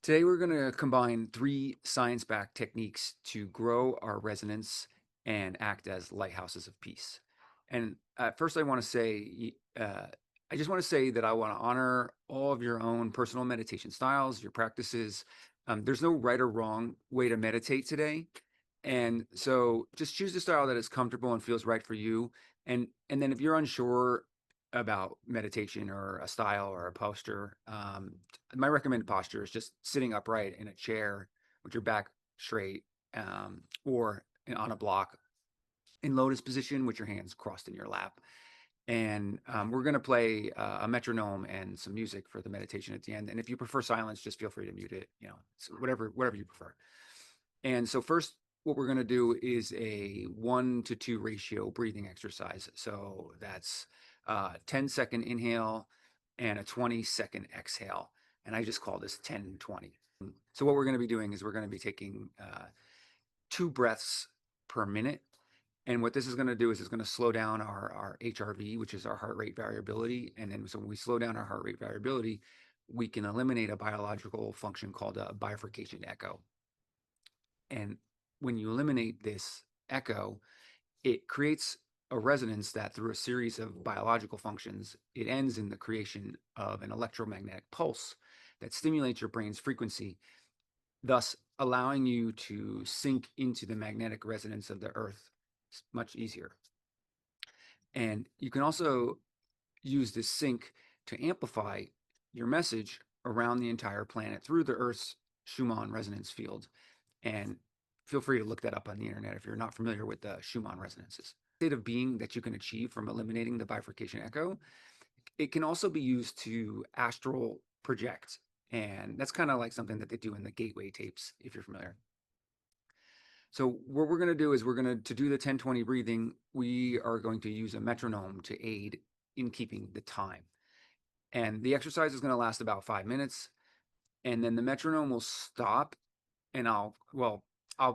Today, we're going to combine three science-backed techniques to grow our resonance and act as lighthouses of peace. And first, I just want to say that I want to honor all of your own personal meditation styles, your practices. There's no right or wrong way to meditate today. And so just choose the style that is comfortable and feels right for you. And then if you're unsure about meditation or a style or a posture, my recommended posture is just sitting upright in a chair with your back straight, or on a block in lotus position with your hands crossed in your lap. And we're going to play a metronome and some music for the meditation at the end. And if you prefer silence, just feel free to mute it, so whatever you prefer. And so first, what we're going to do is a 1-to-2 ratio breathing exercise. So that's 10-second inhale and a 20-second exhale. And I just call this 10-20. So what we're going to be doing is we're going to be taking 2 breaths per minute. And what this is going to do is it's going to slow down our HRV, which is our heart rate variability. And then so when we slow down our heart rate variability, we can eliminate a biological function called a bifurcation echo. And when you eliminate this echo, it creates a resonance that through a series of biological functions, it ends in the creation of an electromagnetic pulse that stimulates your brain's frequency, thus allowing you to sink into the magnetic resonance of the earth much easier. And you can also use this sync to amplify your message around the entire planet through the Earth's Schumann resonance field. And feel free to look that up on the internet if you're not familiar with the Schumann resonances. State of being that you can achieve from eliminating the bifurcation echo, it can also be used to astral project. And that's kind of like something that they do in the gateway tapes, if you're familiar. So what we're going to do is to do the 10-20 breathing, we are going to use a metronome to aid in keeping the time. And the exercise is going to last about 5 minutes. And then the metronome will stop, and I'll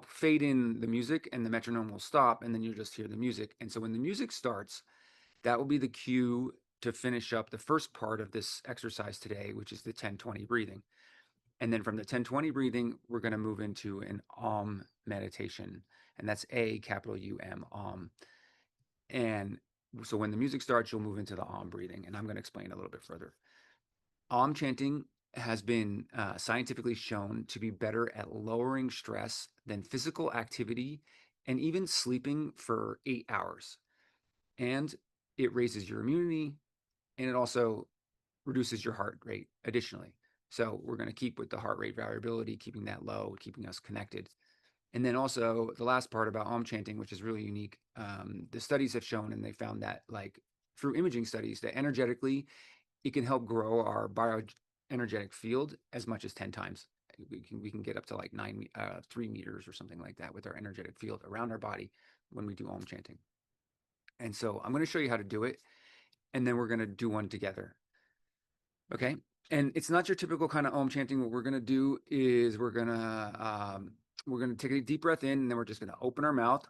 fade in the music and the metronome will stop, and then you'll just hear the music. And so when the music starts, that will be the cue to finish up the first part of this exercise today, which is the 10-20 breathing. And then from the 10-20 breathing, we're going to move into an Om meditation. And that's A, capital U-M, Om. And so when the music starts, you'll move into the Om breathing. And I'm going to explain a little bit further. Om chanting has been scientifically shown to be better at lowering stress than physical activity and even sleeping for 8 hours. And it raises your immunity, and it also reduces your heart rate additionally. So we're going to keep with the heart rate variability, keeping that low, keeping us connected. And then also the last part about Om chanting, which is really unique. The studies have shown, and they found that like through imaging studies, that energetically, it can help grow our bioenergetic field as much as 10 times. We can get up to like 3 meters or something like that with our energetic field around our body when we do Om chanting. And so I'm going to show you how to do it, and then we're going to do one together. Okay. And it's not your typical kind of Om chanting. What we're going to do is we're going to take a deep breath in, and then we're just going to open our mouth,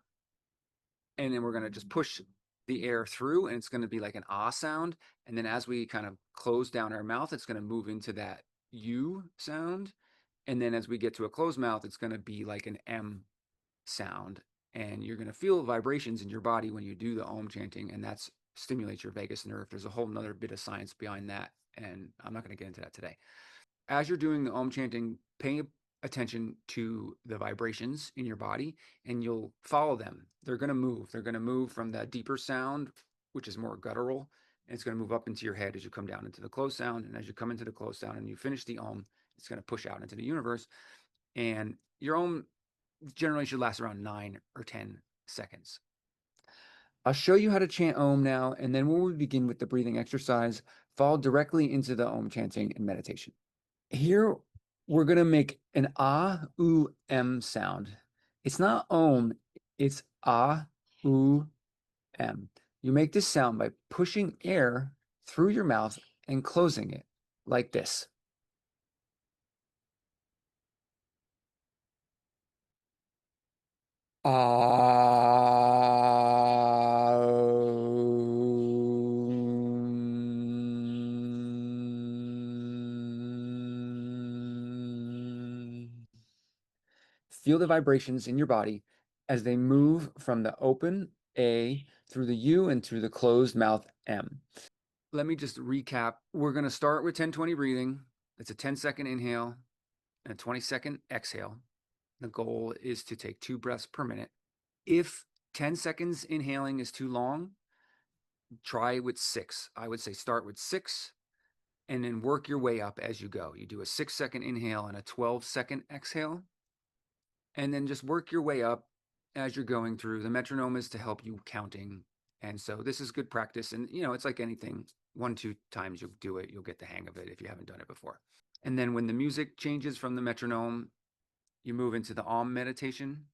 and then we're going to just push the air through, and it's going to be like an ah sound. And then as we kind of close down our mouth, it's going to move into that U sound. And then as we get to a closed mouth, it's going to be like an M sound. And you're going to feel vibrations in your body when you do the Om chanting, and that stimulates your vagus nerve. There's a whole nother bit of science behind that, and I'm not going to get into that today. As you're doing the Om chanting, pay attention to the vibrations in your body, and you'll follow them. They're going to move. They're going to move from that deeper sound, which is more guttural, and it's going to move up into your head as you come down into the closed sound. And as you come into the closed sound and you finish the Om, it's going to push out into the universe. And your Om generally should last around 9 or 10 seconds. I'll show you how to chant Om now, and then when we begin with the breathing exercise, fall directly into the Om chanting and meditation. Here, we're going to make an ah, oo, m sound. It's not Om, it's ah, oo, m. You make this sound by pushing air through your mouth and closing it like this. Feel the vibrations in your body as they move from the open A through the U and through the closed mouth M. Let me just recap. We're going to start with 10-20 breathing. It's a 10-second inhale and a 20-second exhale. The goal is to take 2 breaths per minute. If 10 seconds inhaling is too long, try with 6. I would say start with 6 and then work your way up as you go. You do a 6-second inhale and a 12-second exhale, and then just work your way up as you're going through. The metronome is to help you counting. And so this is good practice. And, it's like anything. 1-2 times you'll do it. You'll get the hang of it if you haven't done it before. And then when the music changes from the metronome, you move into the Om meditation.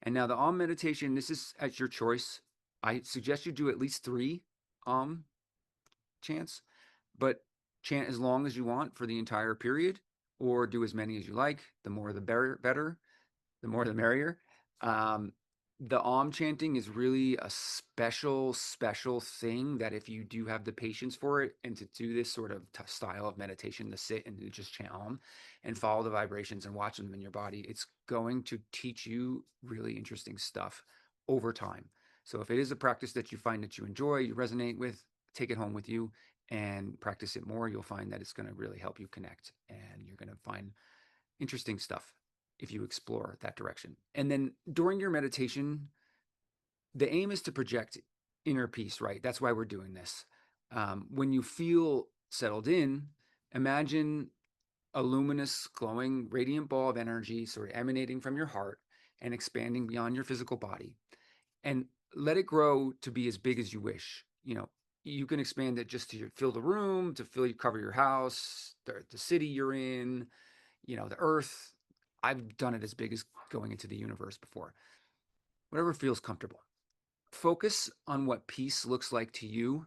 And now the Om meditation, this is at your choice. I suggest you do at least 3 Om chants, but chant as long as you want for the entire period, or do as many as you like. The more the better, the more the merrier. Um, the Om chanting is really a special thing that if you do have the patience for it and to do this sort of style of meditation, to sit and to just chant Om and follow the vibrations and watch them in your body, it's going to teach you really interesting stuff over time. So if it is a practice that you find that you enjoy, you resonate with, take it home with you and practice it more. You'll find that it's going to really help you connect, and you're going to find interesting stuff if you explore that direction. And then during your meditation, the aim is to project inner peace, right? That's why we're doing this. When you feel settled in, imagine a luminous, glowing, radiant ball of energy sort of emanating from your heart and expanding beyond your physical body. And let it grow to be as big as you wish. You can expand it just to fill the room, to cover your house, the city you're in, the earth. I've done it as big as going into the universe before. Whatever feels comfortable. Focus on what peace looks like to you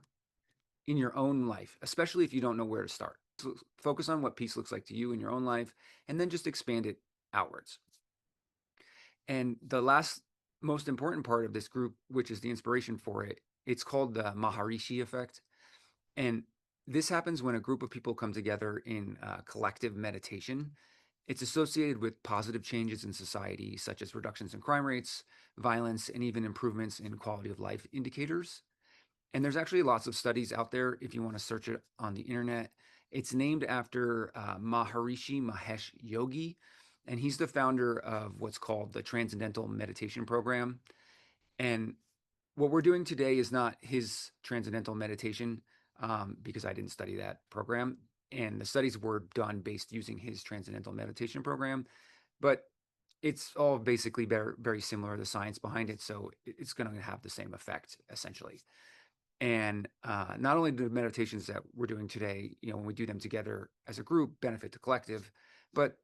in your own life, especially if you don't know where to start. So focus on what peace looks like to you in your own life, and then just expand it outwards. And the last most important part of this group, which is the inspiration for it, it's called the Maharishi effect. And this happens when a group of people come together in collective meditation. It's associated with positive changes in society, such as reductions in crime rates, violence, and even improvements in quality of life indicators. And there's actually lots of studies out there if you want to search it on the internet. It's named after Maharishi Mahesh Yogi, and he's the founder of what's called the Transcendental Meditation Program. And what we're doing today is not his transcendental meditation, because I didn't study that program. And the studies were done based using his transcendental meditation program. But it's all basically very, very similar, the science behind it. So it's going to have the same effect, essentially. And not only do the meditations that we're doing today, when we do them together as a group, benefit the collective, but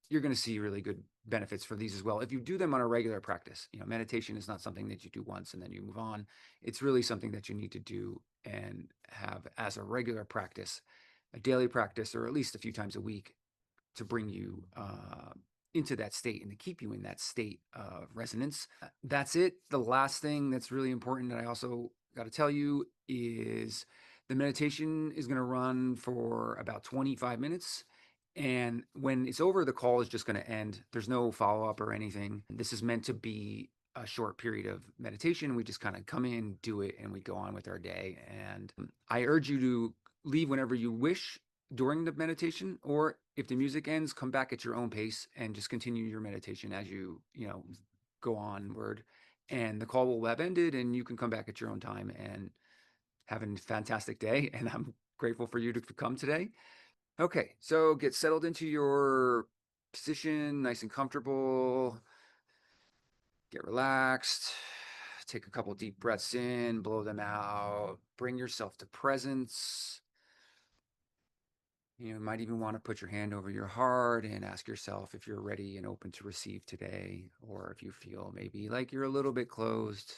you're going to see really good benefits for these as well. If you do them on a regular practice, meditation is not something that you do once and then you move on. It's really something that you need to do and have as a regular practice, a daily practice, or at least a few times a week to bring you into that state and to keep you in that state of resonance. That's it. The last thing that's really important that I also got to tell you is the meditation is going to run for about 25 minutes. And when it's over, the call is just going to end. There's no follow up or anything. This is meant to be a short period of meditation. We just kind of come in, do it, and we go on with our day. And I urge you to leave whenever you wish during the meditation, or if the music ends, come back at your own pace and just continue your meditation as you go onward. And the call will have ended, and you can come back at your own time and have a fantastic day. And I'm grateful for you to come today. Okay, so get settled into your position, nice and comfortable. Get relaxed. Take a couple deep breaths in, blow them out. Bring yourself to presence. You might even want to put your hand over your heart and ask yourself if you're ready and open to receive today, or if you feel maybe like you're a little bit closed.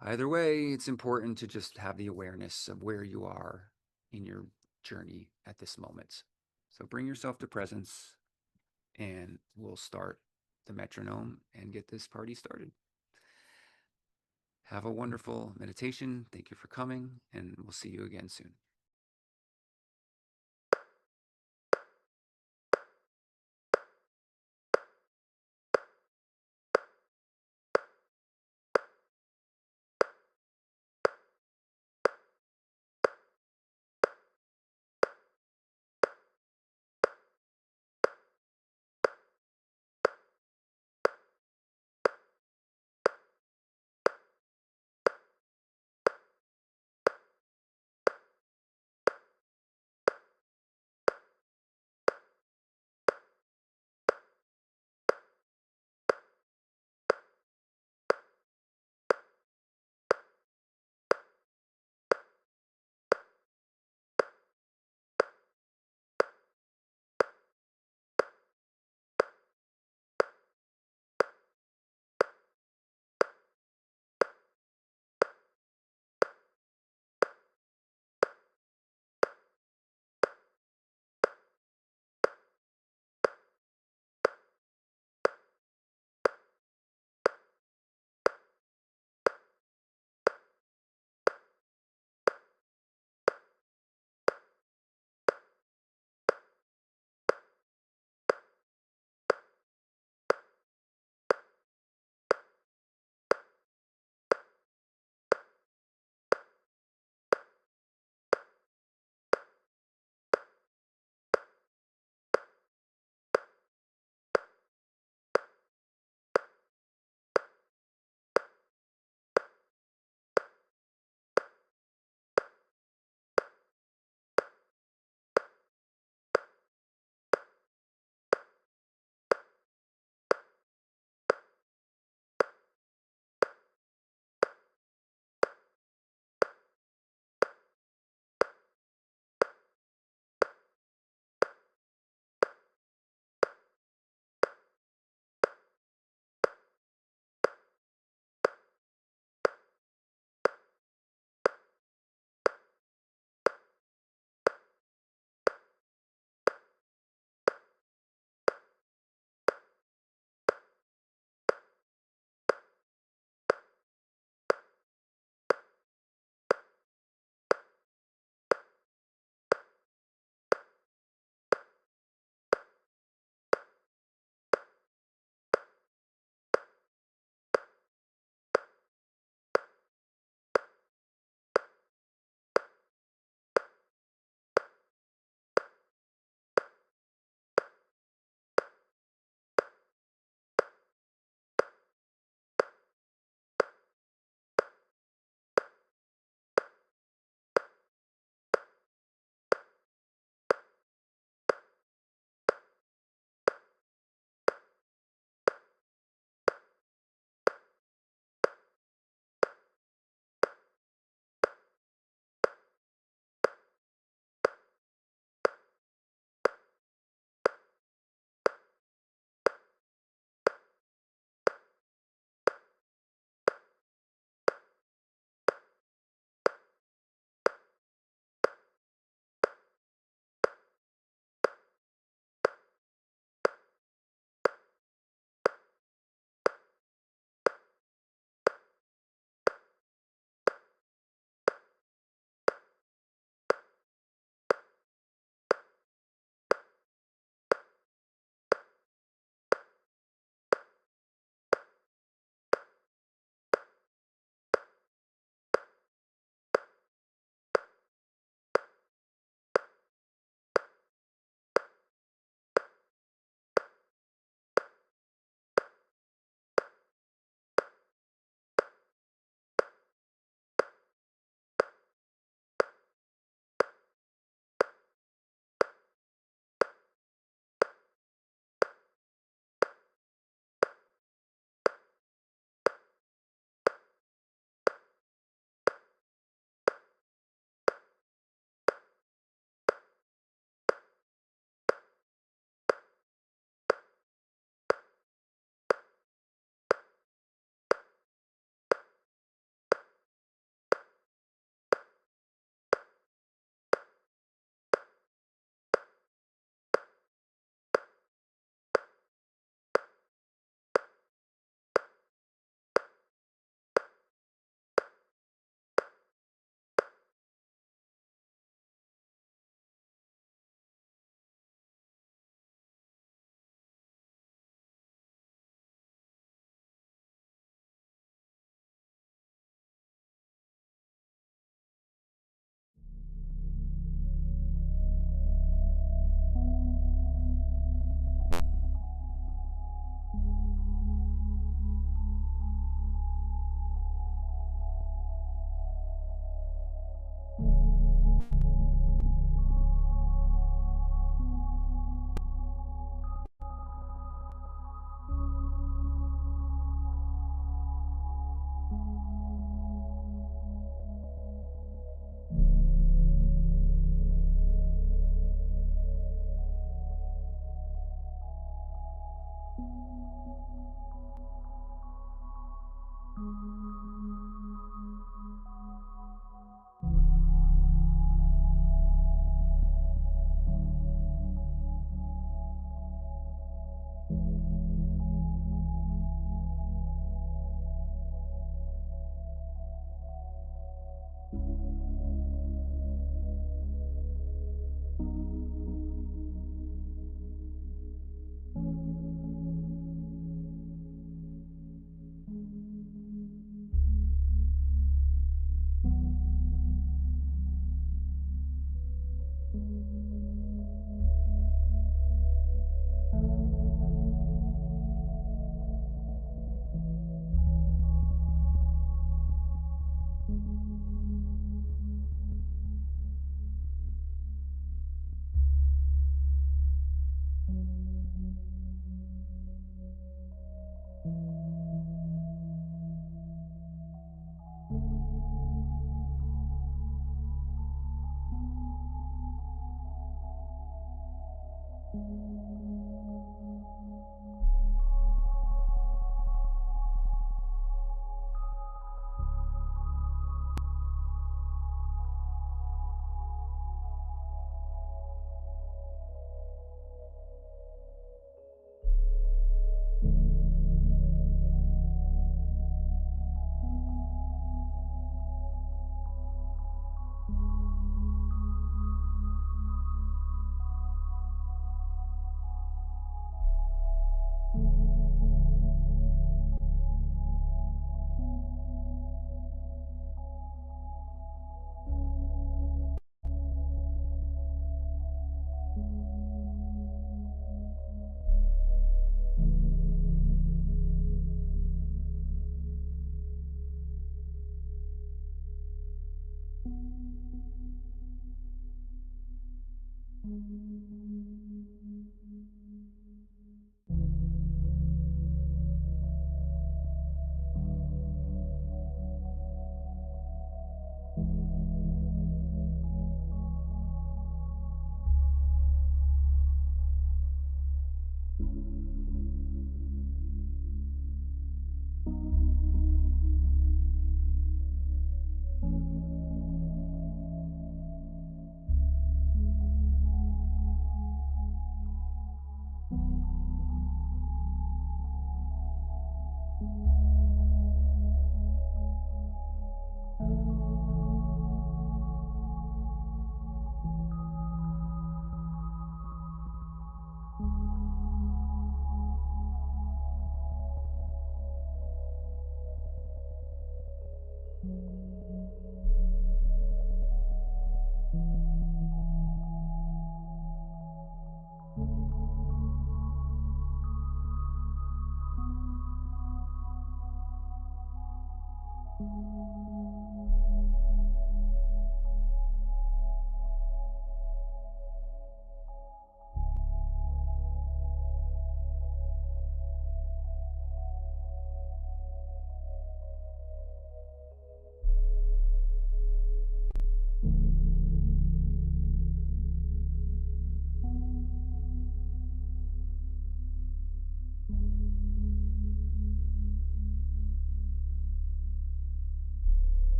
Either way, it's important to just have the awareness of where you are in your journey at this moment. So bring yourself to presence, and we'll start the metronome and get this party started. Have a wonderful meditation. Thank you for coming, and we'll see you again soon.